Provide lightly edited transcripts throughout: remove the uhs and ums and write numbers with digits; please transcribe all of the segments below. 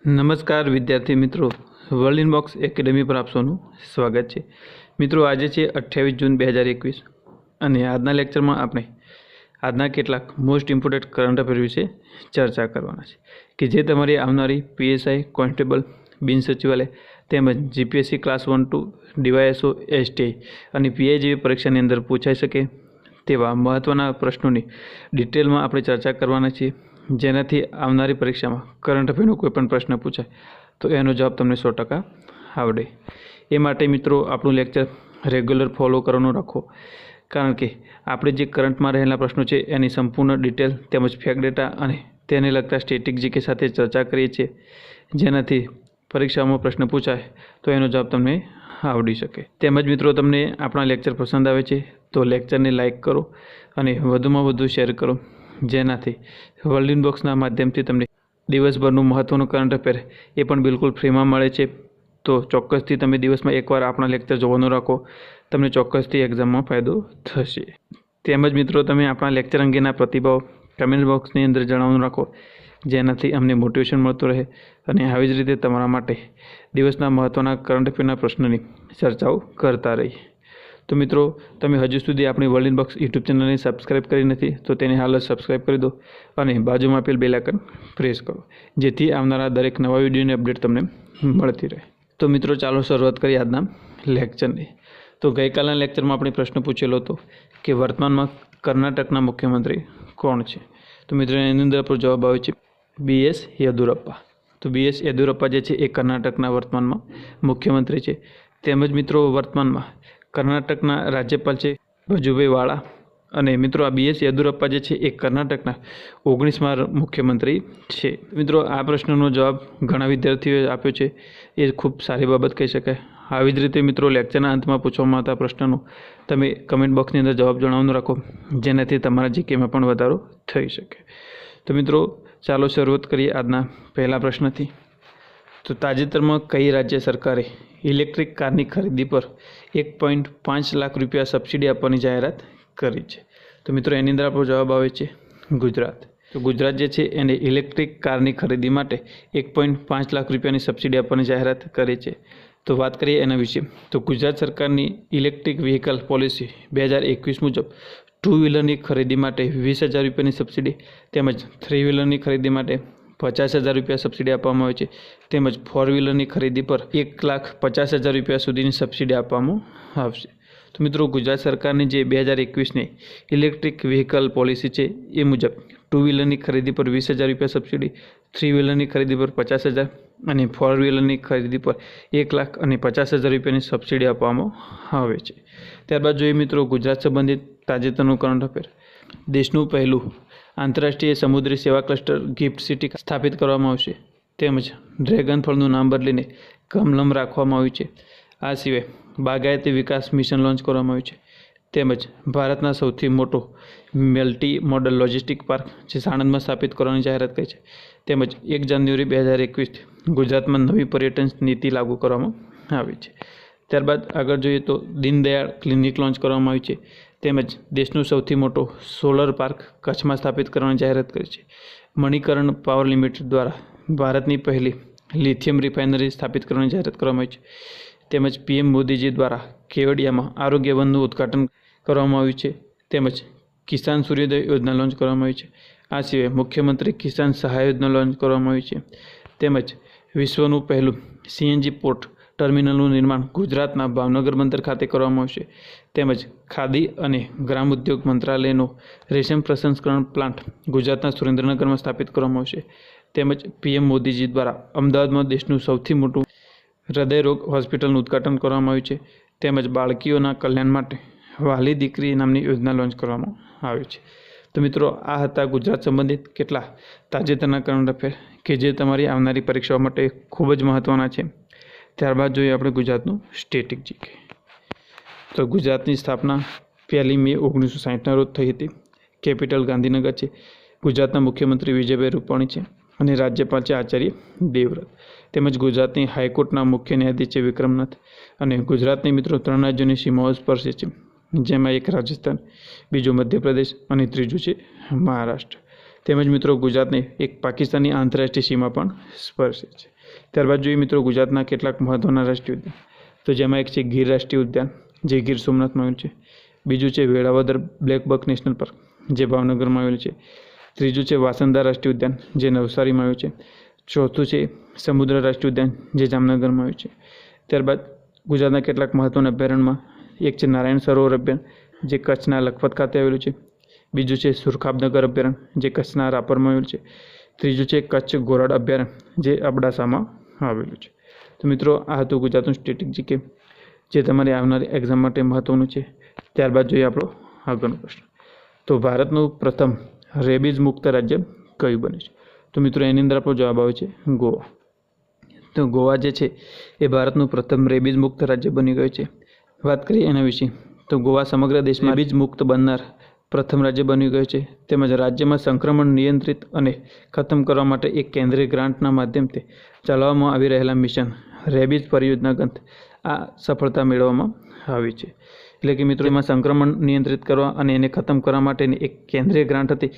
નમસ્કાર વિદ્યાર્થી મિત્રો, વર્લ્ડ ઇનબોક્સ એકેડમી પર આપ સૌનું સ્વાગત છે। મિત્રો, આજે છે 28 જૂન 2021 અને આજના લેક્ચરમાં આપણે આજના કેટલાક મોસ્ટ ઇમ્પોર્ટન્ટ કરંટ અફેર વિશે ચર્ચા કરવાના છે કે જે તમારી આવનારી પીએસઆઈ, કોન્સ્ટેબલ, બિન સચિવાલય તેમજ જીપીએસસી ક્લાસ 1 2, ડીવાયએસઓ, એસટીઆઈ અને પીઆઈ જેવી પરીક્ષાની અંદર પૂછાઈ શકે તેવા મહત્ત્વના પ્રશ્નોની ડિટેલમાં આપણે ચર્ચા કરવાના છીએ, જેનાથી આવનારી પરીક્ષામાં કરંટ અફેરનો કોઈ પણ પ્રશ્ન પૂછાય તો એનો જવાબ તમને 100% આવડે। એ માટે મિત્રો આપણું લેક્ચર રેગ્યુલર ફોલો કરવાનું રાખો, કારણ કે આપણે જે કરંટમાં રહેલા પ્રશ્નો છે એની સંપૂર્ણ ડિટેલ તેમજ ફેક્ટ ડેટા અને તેને લગતા સ્ટેટિક જીકે સાથે ચર્ચા કરીએ છીએ, જેનાથી પરીક્ષામાં પ્રશ્ન પૂછાય તો એનો જવાબ તમને આવડી શકે। તેમજ મિત્રો, તમને આપણા લેક્ચર પસંદ આવે છે તો લેક્ચરને લાઇક કરો અને વધુમાં વધુ શેર કરો, જેનાથી વર્લ્ડ ઇનબોક્સના માધ્યમથી તમને દિવસભરનું મહત્ત્વનું કરંટ અફેર એ પણ બિલકુલ ફ્રીમાં મળે છે। તો ચોક્કસથી તમે દિવસમાં એકવાર આપણા લેક્ચર જોવાનું રાખો, તમને ચોક્કસથી એક્ઝામમાં ફાયદો થશે। તેમજ મિત્રો, તમે આપણા લેક્ચર અંગેના પ્રતિભાવ કમેન્ટ બોક્સની અંદર જણાવવાનું રાખો, જેનાથી અમને મોટિવેશન મળતું રહે અને આવી જ રીતે તમારા માટે દિવસના મહત્ત્વના કરંટ અફેરના પ્રશ્નોની ચર્ચાઓ કરતા રહીએ। તો મિત્રો, તમે હજુ સુધી આપણી વર્લ્ડ ઇનબોક્સ યુટ્યુબ ચેનલને સબસ્ક્રાઇબ કરી નથી તો તેને હાલ જ સબસ્ક્રાઇબ કરી દો અને બાજુમાં આપેલ બેલ આઇકન પ્રેસ કરો, જેથી આવનારા દરેક નવા વિડીયોની અપડેટ તમને મળતી રહે। તો મિત્રો, ચાલો શરૂઆત કરીએ આજના લેક્ચરની। તો ગઈકાલના લેક્ચરમાં આપણે પ્રશ્ન પૂછેલો હતો કે વર્તમાનમાં કર્ણાટકના મુખ્યમંત્રી કોણ છે? તો મિત્રો, એની અંદર આપણો જવાબ આવે છે BS યેદુરપ્પા। તો BS યેદુરપ્પા જે છે એ કર્ણાટકના વર્તમાનમાં મુખ્યમંત્રી છે। તેમજ મિત્રો, વર્તમાનમાં કર્ણાટકના રાજ્યપાલ છે વજુભાઈ વાળા, અને મિત્રો આ BS યેદુરપ્પા જે છે એ કર્ણાટકના 19મા મુખ્યમંત્રી છે। મિત્રો, આ પ્રશ્નનો જવાબ ઘણા વિદ્યાર્થીઓએ આપ્યો છે, એ ખૂબ સારી બાબત કહી શકાય। આવી જ રીતે મિત્રો, લેક્ચરના અંતમાં પૂછવામાં આવતા પ્રશ્નનો તમે કમેન્ટ બોક્સની અંદર જવાબ જણાવવાનું રાખો, જેનાથી તમારા જીકેમાં પણ વધારો થઈ શકે। તો મિત્રો, ચાલો શરૂઆત કરીએ આજના પહેલા પ્રશ્નથી। તો તાજેતરમાં કઈ રાજ્ય સરકારે ઇલેક્ટ્રિક કારની ખરીદી પર 1.5 લાખ રૂપિયા સબસિડી આપવાની જાહેરાત કરી છે? તો મિત્રો, એની અંદર આપણો જવાબ આવે છે ગુજરાત। તો ગુજરાત જે છે એને ઇલેક્ટ્રિક કારની ખરીદી માટે 1.5 લાખ રૂપિયાની સબસિડી આપવાની જાહેરાત કરી છે। તો વાત કરીએ એના વિશે, તો ગુજરાત સરકારની ઇલેક્ટ્રિક વ્હીકલ પોલિસી 2021 મુજબ 2 વ્હીલરની ખરીદી માટે 20,000 રૂપિયાની સબસિડી તેમજ 3 વ્હીલરની ખરીદી માટે 50,000 રૂપિયા સબસિડી આપવામાં આવે છે, તેમજ 4 વ્હીલરની ખરીદી પર 1,50,000 રૂપિયા સુધીની સબસિડી આપવામાં આવશે। તો મિત્રો, ગુજરાત સરકારની જે 2021ની ઇલેક્ટ્રિક વ્હીકલ પોલિસી છે એ મુજબ 2 વ્હીલરની ખરીદી પર 20,000 રૂપિયા સબસિડી, 3 વ્હીલરની ખરીદી પર 50,000 અને 4 વ્હીલરની ખરીદી પર 1,50,000 રૂપિયાની સબસિડી આપવામાં આવે છે। ત્યારબાદ જોઈએ મિત્રો, ગુજરાત સંબંધિત તાજેતરનું કરંટ અફેર। દેશનું પહેલું આંતરરાષ્ટ્રીય સમુદ્રી સેવા ક્લસ્ટર ગિફ્ટ સિટી સ્થાપિત કરવામાં આવશે, તેમજ ડ્રેગન ફળનું નામ બદલીને કમલમ રાખવામાં આવ્યું છે। આ સિવાય બાગાયતી વિકાસ મિશન લોન્ચ કરવામાં આવ્યું છે, તેમજ ભારતના સૌથી મોટો મલ્ટી મોડલ લોજિસ્ટિક પાર્ક જે સાણંદમાં સ્થાપિત કરવાની જાહેરાત કરી છે, તેમજ 1 જાન્યુઆરી 2021 ગુજરાતમાં નવી પર્યટન નીતિ લાગુ કરવામાં આવી છે। ત્યારબાદ આગળ જોઈએ તો દીનદયાળ ક્લિનિક લોન્ચ કરવામાં આવી છે, તેમજ દેશનું સૌથી મોટો સોલર પાર્ક કચ્છમાં સ્થાપિત કરવાની જાહેરાત કરી છે। મણિકરણ પાવર લિમિટેડ દ્વારા ભારતની પહેલી લિથિયમ રિફાઇનરી સ્થાપિત કરવાની જાહેરાત કરવામાં આવી છે, તેમજ PM મોદીજી દ્વારા કેવડિયામાં આરોગ્ય વનનું ઉદ્ઘાટન કરવામાં આવ્યું છે, તેમજ કિસાન સૂર્યોદય યોજના લોન્ચ કરવામાં આવી છે। આ સિવાય મુખ્યમંત્રી કિસાન સહાય યોજના લોન્ચ કરવામાં આવી છે, તેમજ વિશ્વનું પહેલું CNG પોર્ટ ટર્મિનલનું નિર્માણ ગુજરાતના ભાવનગર બંદર ખાતે કરવામાં આવશે, તેમજ ખાદી અને ગ્રામ ઉદ્યોગ મંત્રાલયનો રેશમ પ્રસંસ્કરણ પ્લાન્ટ ગુજરાતના સુરેન્દ્રનગરમાં સ્થાપિત કરવામાં આવશે, તેમજ PM મોદીજી દ્વારા અમદાવાદમાં દેશનું સૌથી મોટું હૃદયરોગ હોસ્પિટલનું ઉદ્ઘાટન કરવામાં આવ્યું છે, તેમજ બાળકીઓના કલ્યાણ માટે વહાલી દીકરી નામની યોજના લોન્ચ કરવામાં આવી છે। તો મિત્રો, આ હતા ગુજરાત સંબંધિત કેટલા તાજેતરના કરંટ અફેર કે જે તમારી આવનારી પરીક્ષાઓ માટે ખૂબ જ મહત્ત્વના છે। ત્યારબાદ જોઈએ આપણે ગુજરાતનું સ્ટેટિક જીકે। તો ગુજરાતની સ્થાપના 1 મે 1960ના રોજ થઈ હતી। કેપિટલ ગાંધીનગર છે। ગુજરાતના મુખ્યમંત્રી વિજયભાઈ રૂપાણી છે અને રાજ્યપાલ છે આચાર્ય દેવવ્રત, તેમજ ગુજરાતની હાઈકોર્ટના મુખ્ય ન્યાયાધીશ છે વિક્રમનાથ, અને ગુજરાતની મિત્રો 3 રાજ્યોની સીમાઓ સ્પર્શે છે, જેમાં એક રાજસ્થાન, બીજું મધ્યપ્રદેશ અને ત્રીજું છે મહારાષ્ટ્ર। તેમજ મિત્રો ગુજરાતને એક પાકિસ્તાનની આંતરરાષ્ટ્રીય સીમા પણ સ્પર્શે છે. ત્યારબાદ જોઈએ મિત્રો ગુજરાતના કેટલાક મહત્ત્વના રાષ્ટ્રીય ઉદ્યાન, તો જેમાં એક છે ગીર રાષ્ટ્રીય ઉદ્યાન જે ગીર સોમનાથમાં આવેલું છે. બીજું છે Velavadar black buck national park જે ભાવનગરમાં આવેલું છે. ત્રીજું છે વાસંદા રાષ્ટ્રીય ઉદ્યાન જે નવસારીમાં આવ્યું છે. ચોથું છે સમુદ્ર રાષ્ટ્રીય ઉદ્યાન જે જામનગરમાં આવ્યું છે. ત્યારબાદ ગુજરાતના કેટલાક મહત્ત્વના અભયારણ્યમાં એક છે નારાયણ સરોવર અભયારણ્ય જે કચ્છના લખપત ખાતે આવેલું છે. બીજું છે સુરખાબનગર અભયારણ્ય જે કચ્છના રાપરમાં આવેલું છે. ત્રીજું છે કચ્છ ઘોરાડ અભયારણ્ય જે અબડાસામાં આવેલું છે. તો મિત્રો આ હતું ગુજરાતનું સ્ટેટિક જીકે જે તમારી આવનારી એક્ઝામ માટે મહત્ત્વનું છે. ત્યારબાદ જોઈએ આપણો આગળનો પ્રશ્ન, તો ભારતનું પ્રથમ રેબીઝ મુક્ત રાજ્ય કયું બને છે? તો મિત્રો એની અંદર આપણો જવાબ આવે છે ગોવા. તો ગોવા જે છે એ ભારતનું પ્રથમ રેબીઝ મુક્ત રાજ્ય બની ગયું છે. વાત કરીએ એના વિશે, તો ગોવા સમગ્ર દેશમાં રેબીઝ મુક્ત બનનાર પ્રથમ રાજ્ય બની ગયું છે. તેમજ રાજ્યમાં સંક્રમણ નિયંત્રિત અને ખતમ કરવા માટે એક કેન્દ્રીય ગ્રાન્ટના માધ્યમથી ચલાવવામાં આવી રહેલા મિશન રેબીઝ પરિયોજના ગંત આ સફળતા મેળવવામાં આવી છે. એટલે કે મિત્રો એમાં સંક્રમણ નિયંત્રિત કરવા અને એને ખતમ કરવા માટેની એક કેન્દ્રીય ગ્રાન્ટ હતી.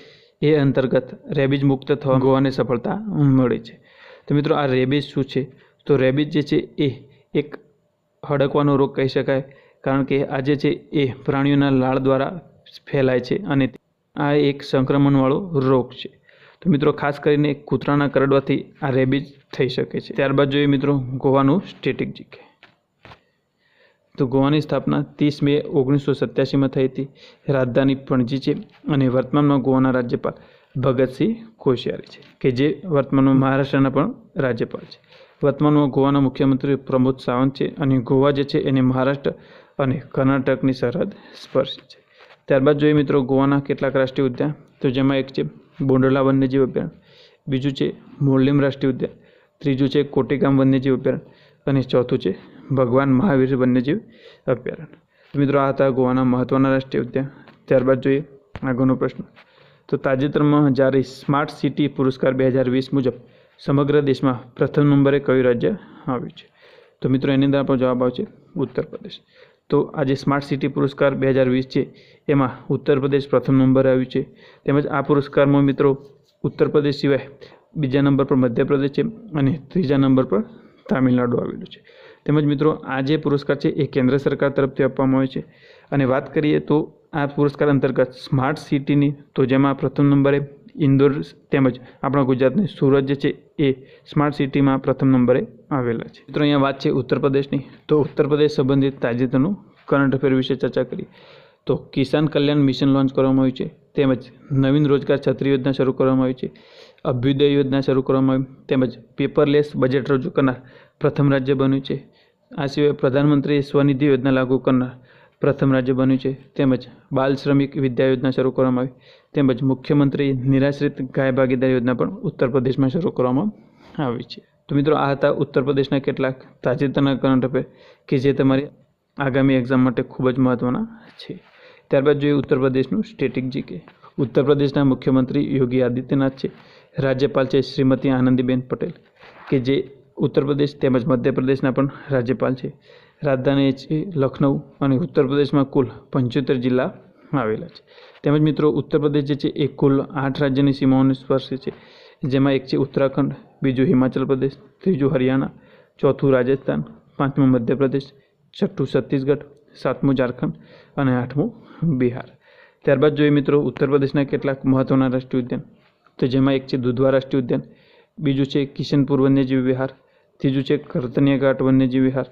એ અંતર્ગત રેબીઝ મુક્ત થવા ગોવાને સફળતા મળી છે. તો મિત્રો આ રેબીઝ શું છે? તો રેબીઝ જે છે એ એક હડકવાનો રોગ કહી શકાય, કારણ કે આ જે છે એ પ્રાણીઓના લાળ દ્વારા ફેલાય છે અને આ એક સંક્રમણવાળો રોગ છે. તો મિત્રો ખાસ કરીને કૂતરાના કરડવાથી આ રેબીઝ થઈ શકે છે. ત્યારબાદ જોઈએ મિત્રો ગોવાનું સ્ટેટિક જીકે, તો ગોવાની સ્થાપના 30 મે 1987માં થઈ હતી. રાજધાની પણજી છે અને વર્તમાનમાં ગોવાના રાજ્યપાલ ભગતસિંહ કોશિયારી છે કે જે વર્તમાનમાં મહારાષ્ટ્રના પણ રાજ્યપાલ છે. વર્તમાનમાં ગોવાના મુખ્યમંત્રી પ્રમોદ સાવંત છે અને ગોવા જે છે એને મહારાષ્ટ્ર અને કર્ણાટકની સરહદ સ્પર્શે છે. ત્યારબાદ જોઈએ મિત્રો ગોવાના કેટલાક રાષ્ટ્રીય ઉદ્યાન, તો જેમાં એક છે બોંડલા વન્યજીવ અભયારણ્ય, બીજું છે મોરલીમ રાષ્ટ્રીય ઉદ્યાન, ત્રીજું છે કોટેગામ વન્યજીવ અભયારણ્ય અને ચોથું છે ભગવાન મહાવીર વન્યજીવ અભયારણ્ય. મિત્રો આ હતા ગોવાના મહત્ત્વના રાષ્ટ્રીય ઉદ્યાન. ત્યારબાદ જોઈએ આગળનો પ્રશ્ન, તો તાજેતરમાં જારી સ્માર્ટ સિટી પુરસ્કાર 2020 મુજબ સમગ્ર દેશમાં પ્રથમ નંબરે કયું રાજ્ય આવ્યું છે? તો મિત્રો એની અંદર આપણો જવાબ આવશે ઉત્તર પ્રદેશ. તો આ જે સ્માર્ટ સિટી પુરસ્કાર 2020 છે એમાં ઉત્તર પ્રદેશ પ્રથમ નંબરે આવ્યું છે. તેમજ આ પુરસ્કારમાં મિત્રો ઉત્તર પ્રદેશ સિવાય બીજા નંબર પર મધ્યપ્રદેશ છે અને ત્રીજા નંબર પર તામિલનાડુ આવેલું છે. તેમજ મિત્રો આ જે પુરસ્કાર છે એ કેન્દ્ર સરકાર તરફથી આપવામાં આવે છે. અને વાત કરીએ તો આ પુરસ્કાર અંતર્ગત સ્માર્ટ સિટીની, તો જેમાં પ્રથમ નંબરે ઇન્દોર તેમજ આપણા ગુજરાતની સુરત જે છે એ સ્માર્ટ સિટીમાં પ્રથમ નંબરે આવેલા છે. મિત્રો અહીંયા વાત છે ઉત્તર પ્રદેશની, તો ઉત્તર પ્રદેશ સંબંધિત તાજેતરનું કરંટ અફેર વિશે ચર્ચા કરી. તો કિસાન કલ્યાણ મિશન લોન્ચ કરવામાં આવ્યું છે, તેમજ નવીન રોજગાર છત્રી યોજના શરૂ કરવામાં આવી છે, અભ્યુદય યોજના શરૂ કરવામાં આવી, તેમજ પેપરલેસ બજેટ રજૂ કરનાર પ્રથમ રાજ્ય બન્યું છે. આ સિવાય પ્રધાનમંત્રી સ્વનિધિ યોજના લાગુ કરનાર પ્રથમ રાજ્ય બન્યું છે. તેમજ બાલ શ્રમિક વિદ્યા યોજના શરૂ કરવામાં આવી, તેમજ મુખ્યમંત્રી નિરાશ્રિત ગાય ભાગીદાર યોજના પણ ઉત્તર પ્રદેશમાં શરૂ કરવામાં આવી છે. તો મિત્રો આ હતા ઉત્તર પ્રદેશના કેટલાક તાજેતરના કરંટ અફેર કે જે તમારી આગામી એક્ઝામ માટે ખૂબ જ મહત્ત્વના છે. ત્યારબાદ જોઈએ ઉત્તર પ્રદેશનું સ્ટેટિક જીકે. ઉત્તર પ્રદેશના મુખ્યમંત્રી યોગી આદિત્યનાથ છે. રાજ્યપાલ છે શ્રીમતી આનંદીબેન પટેલ કે જે ઉત્તર પ્રદેશ તેમજ મધ્યપ્રદેશના પણ રાજ્યપાલ છે. રાજધાની છે લખનઉ અને ઉત્તર પ્રદેશમાં કુલ 75 જિલ્લા આવેલા છે. તેમજ મિત્રો ઉત્તર પ્રદેશ જે છે એ કુલ 8 રાજ્યની સીમાઓને સ્પર્શે છે, જેમાં એક છે ઉત્તરાખંડ, બીજું હિમાચલ પ્રદેશ, ત્રીજું હરિયાણા, ચોથું રાજસ્થાન, પાંચમું મધ્યપ્રદેશ, છઠ્ઠું છત્તીસગઢ, સાતમું ઝારખંડ અને આઠમું બિહાર. ત્યારબાદ જોઈએ મિત્રો ઉત્તર પ્રદેશના કેટલાક મહત્ત્વના રાષ્ટ્રીય ઉદ્યાન, તો જેમાં એક છે દુધવા રાષ્ટ્રીય ઉદ્યાન, બીજું છે કિશનપુર વન્યજીવ વિહાર, ત્રીજું છે કરતનિયા ઘાટ વન્યજીવ વિહાર,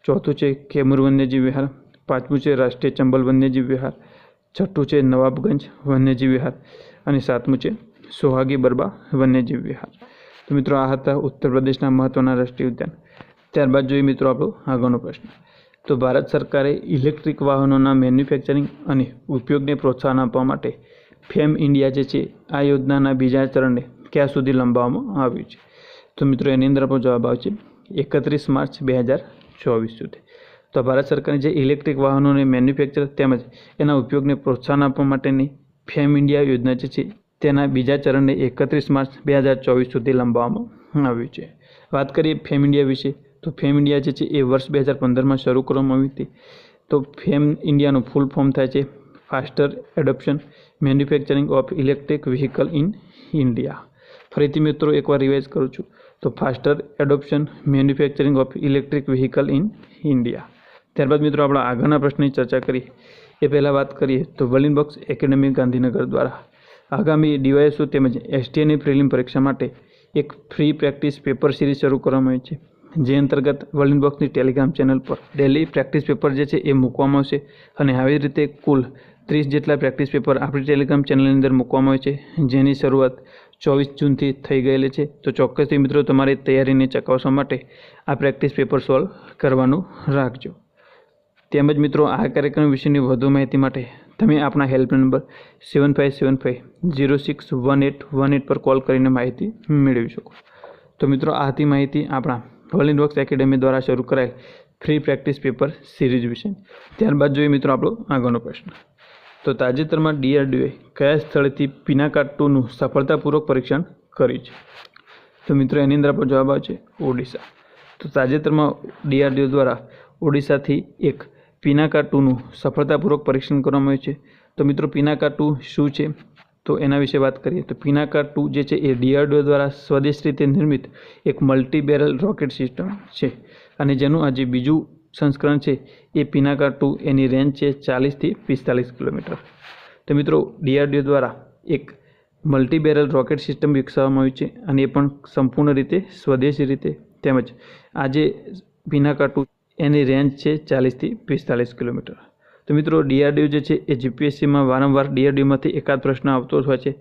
ચોથું છે કેમૂર વન્યજીવ વિહાર, પાંચમું છે રાષ્ટ્રીય ચંબલ વન્યજીવ વિહાર, છઠ્ઠું છે નવાબગંજ વન્યજીવ વિહાર અને સાતમું છે સોહાગી બરબા વન્યજીવ વિહાર. તો મિત્રો આ હતા ઉત્તર પ્રદેશના મહત્ત્વના રાષ્ટ્રીય ઉદ્યાન. ત્યારબાદ જોઈએ મિત્રો આપણો આગળનો પ્રશ્ન, તો ભારત સરકારે ઇલેક્ટ્રિક વાહનોના મેન્યુફેક્ચરિંગ અને ઉપયોગને પ્રોત્સાહન આપવા માટે ફેમ ઇન્ડિયા જે છે આ યોજનાના બીજા ચરણને ક્યાં સુધી લંબાવવામાં આવ્યું છે? તો મિત્રો એની અંદર આપણો જવાબ આવશે 31 માર્ચ 2024 સુધી. તો ભારત સરકારની જે ઇલેક્ટ્રિક વાહનોને મેન્યુફેક્ચર તેમજ એના ઉપયોગને પ્રોત્સાહન આપવા માટેની ફેમ ઇન્ડિયા યોજના જે છે તેના બીજા ચરણને 31 માર્ચ 2024 સુધી લંબાવવામાં આવ્યું છે. વાત કરીએ ફેમ ઇન્ડિયા વિશે, તો ફેમ ઇન્ડિયા જે છે એ વર્ષ 2015માં શરૂ કરવામાં આવી હતી. તો ફેમ ઇન્ડિયાનું ફૂલ ફોર્મ થાય છે faster adoption manufacturing of electric vehicle in India. ફરીથી મિત્રો એકવાર રિવાઇઝ કરું છું તો faster adoption manufacturing of electric vehicle in India. ત્યારબાદ મિત્રો આપણા આગળના પ્રશ્નની ચર્ચા કરીએ એ પહેલાં વાત કરીએ તો વર્લિન બોક્સ એકેડેમી ગાંધીનગર દ્વારા આગામી ડીવાયએસઓ તેમજ એસટીએની પ્રિલિમ પરીક્ષા માટે એક ફ્રી પ્રેક્ટિસ પેપર સિરીઝ શરૂ કરવામાં આવી છે, જે અંતર્ગત વર્લિન બોક્સની ટેલિગ્રામ ચેનલ પર ડેલી પ્રેક્ટિસ પેપર જે છે એ મૂકવામાં આવશે અને આવી રીતે કુલ 30 જેટલા પ્રેક્ટિસ પેપર આપણી ટેલિગ્રામ ચેનલની અંદર મૂકવામાં આવે છે, જેની શરૂઆત 24 જૂનથી થઈ ગયેલી છે. તો ચોક્કસથી મિત્રો તમારી તૈયારીને ચકાસવા માટે આ પ્રેક્ટિસ પેપર સોલ્વ કરવાનું રાખજો. તેમજ મિત્રો આ કાર્યક્રમ વિશેની વધુ માહિતી માટે તમે આપણા હેલ્પલાઇન નંબર 7575061818 પર કોલ કરીને માહિતી મેળવી શકો. તો મિત્રો આ હતી માહિતી આપણા વર્લિન બોક્સ એકેડેમી દ્વારા શરૂ કરાયેલ ફ્રી પ્રેક્ટિસ પેપર સિરીઝ વિશે. ત્યારબાદ જોઈએ મિત્રો આપણો આગળનો પ્રશ્ન. તો તાજેતરમાં DRDOએ કયા સ્થળેથી પિનાકાટ 2નું સફળતાપૂર્વક પરીક્ષણ કર્યું છે? તો મિત્રો એની અંદર આપણો જવાબ આવે છે ઓડિશા. તો તાજેતરમાં DRDO દ્વારા ઓડિશાથી એક પિનાકાટ 2નું સફળતાપૂર્વક પરીક્ષણ કરવામાં આવ્યું છે. તો મિત્રો પિનાકાટ 2 શું છે તો એના વિશે વાત કરીએ તો પિનાકાટ 2 જે છે એ DRDO દ્વારા સ્વદેશ રીતે નિર્મિત એક મલ્ટી બેરલ રોકેટ સિસ્ટમ છે અને જેનું આજે બીજું સંસ્કરણ છે એ પિનાકાટ 2. એની રેન્જ છે 40થી 45 કિલોમીટર. તો મિત્રો DRDO દ્વારા એક મલ્ટી બેરલ રોકેટ સિસ્ટમ વિકસાવવામાં આવી છે અને એ પણ સંપૂર્ણ રીતે સ્વદેશી રીતે. તેમજ આજે પિનાકાટ 2 એની રેન્જ છે 40થી 45 કિલોમીટર. તો મિત્રો DRDO જે છે એ GPSCમાં વારંવાર DRDOમાંથી એકાદ પ્રશ્ન આવતો જ હોય છે.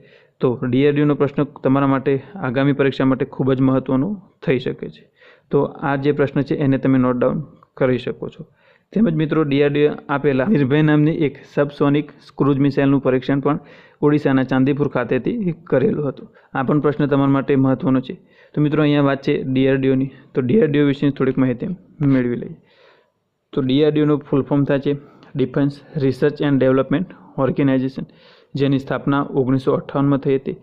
તો DRDOનો પ્રશ્ન તમારા માટે આગામી પરીક્ષા માટે ખૂબ જ મહત્ત્વનો થઈ શકે છે. તો આ જે પ્રશ્ન છે એને તમે નોટ ડાઉન કરી શકો છો. તેમજ મિત્રો DRDO આપેલા નિર્ભય નામની એક સબસોનિક ક્રૂઝ મિસાઇલનું પરીક્ષણ પણ ઓડિશાના ચાંદીપુર ખાતેથી કરેલું હતું. આ પણ પ્રશ્ન તમારા માટે મહત્ત્વનો છે. તો મિત્રો અહીંયા વાત છે DRDOની. તો DRDO વિશેની થોડીક માહિતી મેળવી લઈએ. તો DRDOનું ફૂલ ફોર્મ થાય છે defence research and development organisation, જેની સ્થાપના 1958માં થઈ હતી.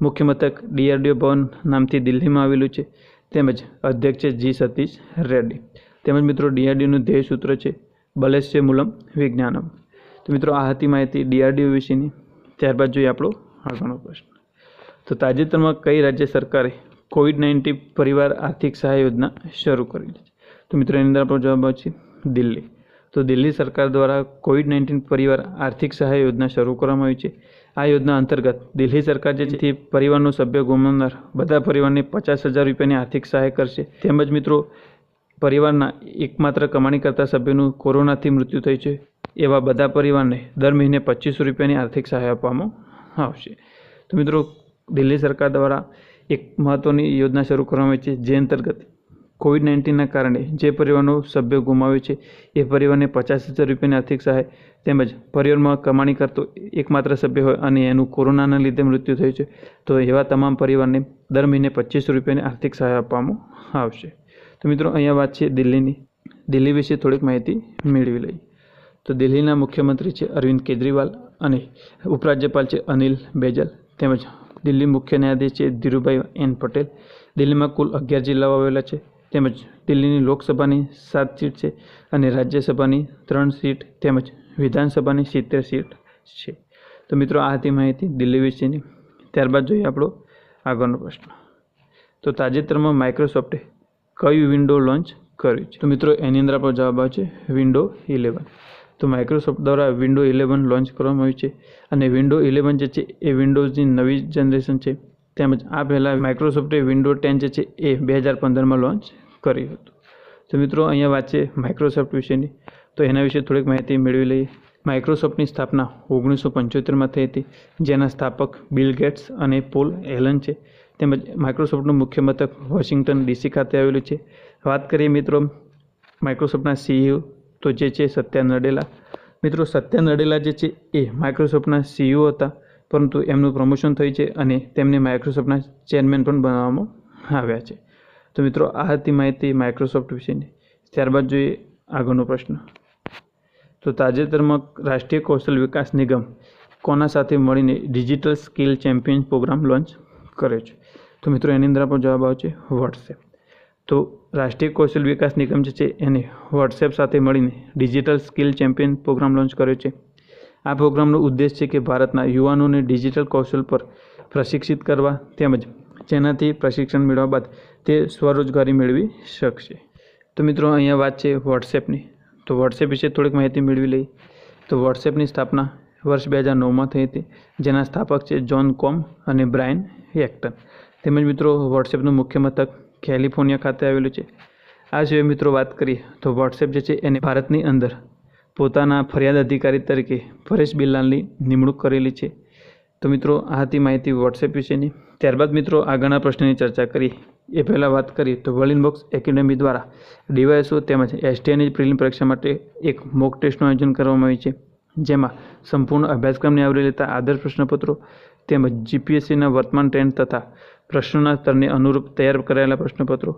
મુખ્ય મથક DRDO ભવન નામથી દિલ્હીમાં આવેલું છે. તેમજ અધ્યક્ષ છે G. સતીશ રેડ્ડી. તેમજ મિત્રો DRDOનું ધ્યેય સૂત્ર છે બલેશ્ય મૂલમ વિજ્ઞાનમ. તો મિત્રો આ હતી માહિતી DRDO વિશેની. ત્યારબાદ જોઈએ આપણો આગળનો પ્રશ્ન. તો તાજેતરમાં કઈ રાજ્ય સરકારે COVID-19 પરિવાર આર્થિક સહાય યોજના શરૂ કરી છે? તો મિત્રો એની અંદર આપણો જવાબ આવે છે દિલ્હી. તો દિલ્હી સરકાર દ્વારા COVID-19 પરિવાર આર્થિક સહાય યોજના શરૂ કરવામાં આવી છે. આ યોજના અંતર્ગત દિલ્હી સરકાર જે છે પરિવારનો સભ્ય ગુમાવનાર બધા પરિવારને 50,000 રૂપિયાની આર્થિક સહાય કરશે. તેમજ મિત્રો પરિવારના એકમાત્ર કમાણી કરતા સભ્યનું કોરોનાથી મૃત્યુ થયું છે એવા બધા પરિવારને દર મહિને 2500 રૂપિયાની આર્થિક સહાય આપવામાં આવશે. તો મિત્રો દિલ્હી સરકાર દ્વારા એક મહત્ત્વની યોજના શરૂ કરવામાં આવી છે, જે અંતર્ગત COVID-19ના કારણે જે પરિવારનો સભ્ય ગુમાવ્યો છે એ પરિવારને 50,000 રૂપિયાની આર્થિક સહાય, તેમજ પરિવારમાં કમાણી કરતો એકમાત્ર સભ્ય હોય અને એનું કોરોનાના લીધે મૃત્યુ થયું છે તો એવા તમામ પરિવારને દર મહિને 2500 રૂપિયાની આર્થિક સહાય આપવામાં આવશે. તો મિત્રો અહીંયા વાત છે દિલ્હીની. દિલ્હી વિશે થોડીક માહિતી મેળવી લઈએ. તો દિલ્હીના મુખ્યમંત્રી છે અરવિંદ કેજરીવાલ અને ઉપરાજ્યપાલ છે અનિલ બેજલ. તેમજ દિલ્હી મુખ્ય ન્યાયાધીશ છે ધીરુભાઈ N. પટેલ. દિલ્હીમાં કુલ 11 જિલ્લાઓ આવેલા છે. તેમજ દિલ્હીની લોકસભાની 7 સીટ છે અને રાજ્યસભાની 3 સીટ તેમજ વિધાનસભાની 70 સીટ છે. તો મિત્રો આ હતી માહિતી દિલ્હી વિશેની. ત્યારબાદ જોઈએ આપણો આગળનો પ્રશ્ન. તો તાજેતરમાં માઇક્રોસોફ્ટે કયું વિન્ડો લોન્ચ કર્યું છે? તો મિત્રો એની અંદર આપણો જવાબ આવે છે વિન્ડો 11. તો માઇક્રોસોફ્ટ દ્વારા વિન્ડો 11 લોન્ચ કરવામાં આવ્યું છે અને વિન્ડો 11 જે છે એ વિન્ડોઝની નવી જનરેશન છે. તેમજ આ પહેલાં માઇક્રોસોફ્ટે વિન્ડો 10 જે છે એ 2015માં લોન્ચ કર્યું હતું. તો મિત્રો અહીંયા વાત છે માઇક્રોસોફ્ટ વિશેની. તો એના વિશે થોડીક માહિતી મેળવી લઈએ. માઇક્રોસોફ્ટની સ્થાપના 1975માં થઈ હતી, જેના સ્થાપક બિલ ગેટ્સ અને પોલ એલન છે. તેમજ માઇક્રોસોફ્ટનું મુખ્ય મથક વોશિંગ્ટન DC ખાતે આવેલું છે. વાત કરીએ મિત્રો માઇક્રોસોફ્ટના CEO તો જે છે સત્યા નડેલા. મિત્રો સત્યા નડેલા જે છે એ માઇક્રોસોફ્ટના CEO હતા, પરંતુ એમનું પ્રમોશન થયું છે અને તેમને માઇક્રોસોફ્ટના ચેરમેન પણ બનાવવામાં આવ્યા છે. તો મિત્રો આ હતી માહિતી માઇક્રોસોફ્ટ વિશેની. ત્યારબાદ જોઈએ આગળનો પ્રશ્ન. તો તાજેતરમાં રાષ્ટ્રીય કૌશલ વિકાસ નિગમ કોના સાથે મળીને digital skill champion programme launch કર્યો છે? તો મિત્રો એની અંદર આપણો જવાબ આવે છે વોટ્સએપ. તો રાષ્ટ્રીય કૌશલ વિકાસ નિગમ જે છે એને વોટ્સએપ સાથે મળીને digital skill champion programme launch કર્યો છે. આ પ્રોગ્રામનો ઉદ્દેશ છે કે ભારતના યુવાનોને ડિજિટલ કૌશલ પર પ્રશિક્ષિત કરવા તેમજ જેનાથી પ્રશિક્ષણ મેળવ્યા બાદ તે સ્વરોજગારી મેળવી શકશે। તો મિત્રો અહીંયા વાત છે વોટ્સએપની। તો વોટ્સએપ વિશે થોડીક માહિતી મેળવી લઈએ। તો વોટ્સએપની સ્થાપના વર્ષ 2009માં થઈ હતી, જેના સ્થાપક છે જ્હોન કોમ અને બ્રાયન એક્ટન। તેમજ મિત્રો વોટ્સએપનું મુખ્ય મથક કેલિફોર્નિયા ખાતે આવેલું છે। આ સિવાય મિત્રો વાત કરીએ તો વોટ્સએપ જે છે એને ભારતની અંદર પોતાના ફરિયાદ અધિકારી તરીકે પરેશ બિલાલની નિમણૂક કરેલી છે। તો મિત્રો આ હતી માહિતી વોટ્સએપ વિશેની। ત્યારબાદ મિત્રો આગળના પ્રશ્નની ચર્ચા કરીએ એ પહેલાં વાત કરીએ તો વર્લ્ડ ઇનબોક્સ એકેડમી દ્વારા ડીવાયએસઓ તેમજ એસટીઆઈની પ્રિલિમ પરીક્ષા માટે એક મોક ટેસ્ટનું આયોજન કરવામાં આવ્યું છે, જેમાં સંપૂર્ણ અભ્યાસક્રમને આવરી લેતા આદર્શ પ્રશ્નપત્રો તેમજ જીપીએસસીના વર્તમાન ટ્રેન્ડ તથા પ્રશ્નોના સ્તરને અનુરૂપ તૈયાર કરાયેલા પ્રશ્નપત્રો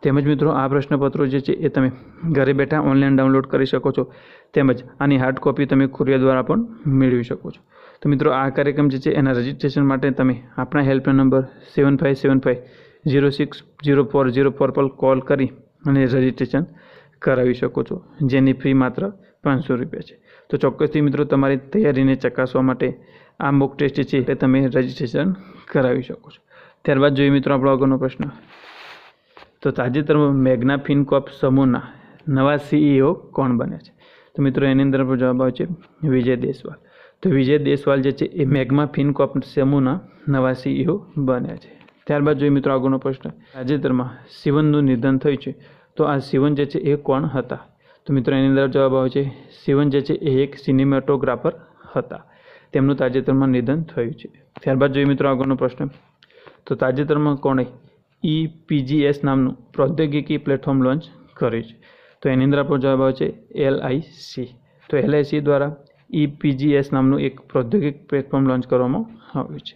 તેમજ મિત્રો આ પ્રશ્નપત્રો જે છે એ તમે ઘરે બેઠા ઓનલાઈન ડાઉનલોડ કરી શકો છો, તેમજ આની હાર્ડ કોપી તમે કુરિયર દ્વારા પણ મેળવી શકો છો। તો મિત્રો આ કાર્યક્રમ જે છે એના રજિસ્ટ્રેશન માટે તમે આપણા હેલ્પલાઇન નંબર 7575060404 પર કોલ કરી અને રજિસ્ટ્રેશન કરાવી શકો છો, જેની ફી માત્ર 500 રૂપિયા છે। તો ચોક્કસથી મિત્રો તમારી તૈયારીને ચકાસવા માટે આ મોક ટેસ્ટ છે એ તમે રજિસ્ટ્રેશન કરાવી શકો છો। ત્યારબાદ જોઈએ મિત્રો આપણો આગળનો પ્રશ્ન। તો તાજેતરમાં મેગ્ના ફિનકોર્પ સમૂહના નવા CEO કોણ બન્યા છે? તો મિત્રો એની અંદર જવાબ આવે છે વિજય દેશવાલ। તો વિજય દેશવાલ જે છે એ મેગ્ના ફિનકોર્પ સમૂહના નવા CEO બન્યા છે। ત્યારબાદ જોઈએ મિત્રો આગળનો પ્રશ્ન। તાજેતરમાં શિવનનું નિધન થયું છે, તો આ શિવન જે છે એ કોણ હતા? તો મિત્રો એની અંદર જવાબ આવે છે શિવન જે છે એ એક સિનેમેટોગ્રાફર હતા, તેમનું તાજેતરમાં નિધન થયું છે। ત્યારબાદ જોઈએ મિત્રો આગળનો પ્રશ્ન। તો તાજેતરમાં કોણે EPGS નામનું પ્રૌદ્યોગિકી પ્લેટફોર્મ લોન્ચ કર્યું છે? તો એની અંદર આપણો જવાબ આવે છે LIC। તો LIC દ્વારા EPGS નામનું એક પ્રૌદ્યોગિક પ્લેટફોર્મ લોન્ચ કરવામાં આવ્યું છે।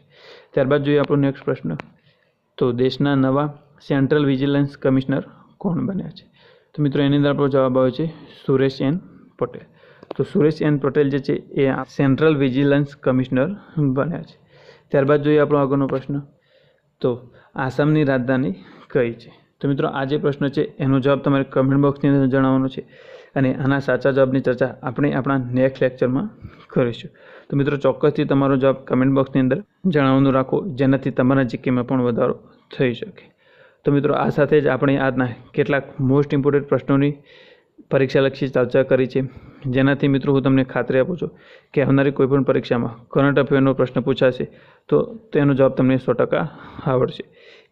ત્યારબાદ જોઈએ આપણો નેક્સ્ટ પ્રશ્ન। તો દેશના નવા સેન્ટ્રલ વિજિલન્સ કમિશનર કોણ બન્યા છે? તો મિત્રો એની અંદર આપણો જવાબ આવે છે સુરેશ એન પટેલ। તો સુરેશ એન પટેલ જે છે એ સેન્ટ્રલ વિજિલન્સ કમિશનર બન્યા છે। ત્યારબાદ જોઈએ આપણો આગળનો પ્રશ્ન। તો આસામની રાજધાની કઈ છે? તો મિત્રો આ જે પ્રશ્ન છે એનો જવાબ તમારે કમેન્ટ બોક્સની અંદર જણાવવાનો છે, અને આના સાચા જવાબની ચર્ચા આપણે આપણા નેક્સ્ટ લેક્ચરમાં કરીશું। તો મિત્રો ચોક્કસથી તમારો જવાબ કમેન્ટ બોક્સની અંદર જણાવવાનું રાખો, જેનાથી તમારા જીકેમાં પણ વધારો થઈ શકે। તો મિત્રો આ સાથે જ આપણે આજના કેટલાક મોસ્ટ ઇમ્પોર્ટન્ટ પ્રશ્નોની પરીક્ષાલક્ષી ચર્ચા કરી છે, જેનાથી મિત્રો હું તમને ખાતરી આપું છું કે આવનારી કોઈપણ પરીક્ષામાં કરંટ અફેરનો પ્રશ્ન પૂછાશે તો તેનો જવાબ તમને 100% આવડશે।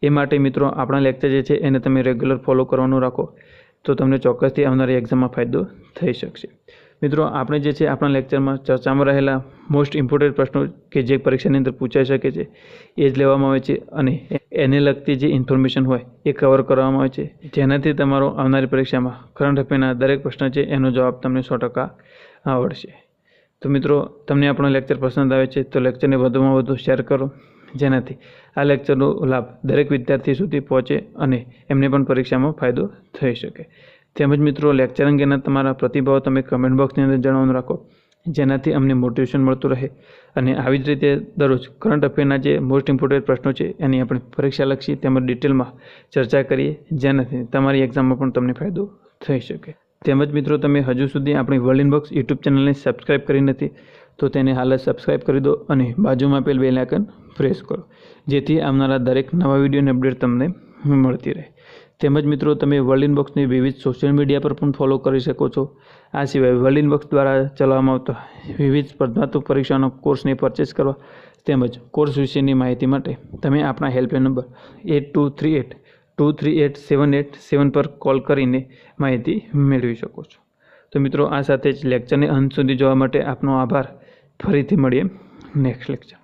એ માટે મિત્રો આપણા લેક્ચર જે છે એને તમે રેગ્યુલર ફોલો કરવાનું રાખો, તો તમને ચોક્કસથી આવનારી એક્ઝામમાં ફાયદો થઈ શકશે। મિત્રો આપણે જે છે આપણા લેક્ચરમાં ચર્ચામાં રહેલા મોસ્ટ ઇમ્પોર્ટન્ટ પ્રશ્નો કે જે પરીક્ષાની અંદર પૂછાઈ શકે છે એ જ લેવામાં આવે છે, અને એને લગતી જે ઇન્ફોર્મેશન હોય એ કવર કરવામાં આવે છે, જેનાથી તમારો આવનારી પરીક્ષામાં કરંટ અફેરના દરેક પ્રશ્ન છે એનો જવાબ તમને 100% આવડશે। તો મિત્રો તમને આપણો લેક્ચર પસંદ આવે છે તો લેક્ચરને વધુમાં વધુ શેર કરો, જેનાથી આ લેક્ચરનો લાભ દરેક વિદ્યાર્થી સુધી પહોંચે અને એમને પણ પરીક્ષામાં ફાયદો થઈ શકે। તેમજ મિત્રો લેક્ચર અંગેના તમારા પ્રતિભાવો તમે કમેન્ટ બોક્સની અંદર જણાવવાનું રાખો, જેનાથી અમને મોટિવેશન મળતું રહે, અને આવી જ રીતે દરરોજ કરંટ અફેરના જે મોસ્ટ ઇમ્પોર્ટન્ટ પ્રશ્નો છે એની આપણે પરીક્ષાલક્ષી તેમજ ડિટેલમાં ચર્ચા કરીએ, જેનાથી તમારી એક્ઝામમાં પણ તમને ફાયદો થઈ શકે। તેમજ મિત્રો તમે હજુ સુધી આપણી વર્લ્ડ ઇનબોક્સ યુટ્યુબ ચેનલને સબસ્ક્રાઈબ કરી નથી તો તેને હાલ જ સબસ્ક્રાઈબ કરી દો અને બાજુમાં આપેલ બેલ આઇકન પ્રેસ કરો, જેથી આવનારા દરેક નવા વિડીયોની અપડેટ તમને મળતી રહે। તેમજ મિત્રો તમે વર્લ્ડ ઇનબોક્સની વિવિધ સોશિયલ મીડિયા પર પણ ફોલો કરી શકો છો। આ સિવાય વર્લ્ડ ઇનબોક્સ દ્વારા ચલાવવામાં આવતા વિવિધ સ્પર્ધાત્મક પરીક્ષાનો કોર્સને પરચેસ કરવા તેમજ કોર્સ વિશેની માહિતી માટે તમે આપણા હેલ્પલાઇન નંબર 8238238787 પર કોલ કરીને માહિતી મેળવી શકો છો। તો મિત્રો આ સાથે જ લેક્ચરને અંત સુધી જોવા માટે આપનો આભાર। ફરીથી મળીએ નેક્સ્ટ લેક્ચર।